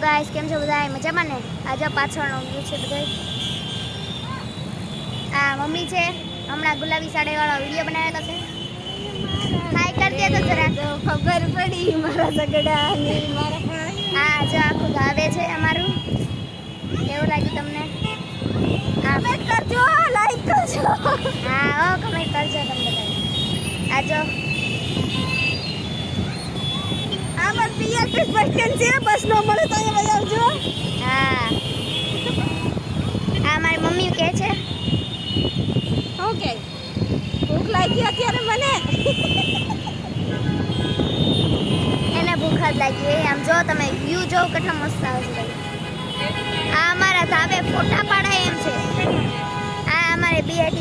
Guys, કેમ છો બધા? મજામાં ને? આજે પાછળનો વ્યૂ છે બધા. આ મમ્મી છે, હમણાં ગુલાબી સાડીવાળો વિડીયો બનાવેલો છે. હાય કરી દે તો જરા. ખબર પડી મારા સગડાની મારા આ જો આખું ગાવે છે અમારું. કેવું લાગ્યું તમને? કમેન્ટ કરજો, લાઈક કરજો. હા, કમેન્ટ કરજો તમે બધા. આ જો આમાં પીઆરટી બસ સ્ટેન્ડ છે, બસ નો મળે તો અહીંયા આવજો. હા, આ મારી મમ્મી કહે છે. ઓકે, ભૂખ લાગી અત્યારે મને. એને ભૂખ જ લાગી હોય. આમ જો તમે વ્યૂ જો કેટલો મસ્ત આવે છે. આ અમારા ધાબે ફોટા પાડાય એમ છે. આ અમારે બીઆઈટી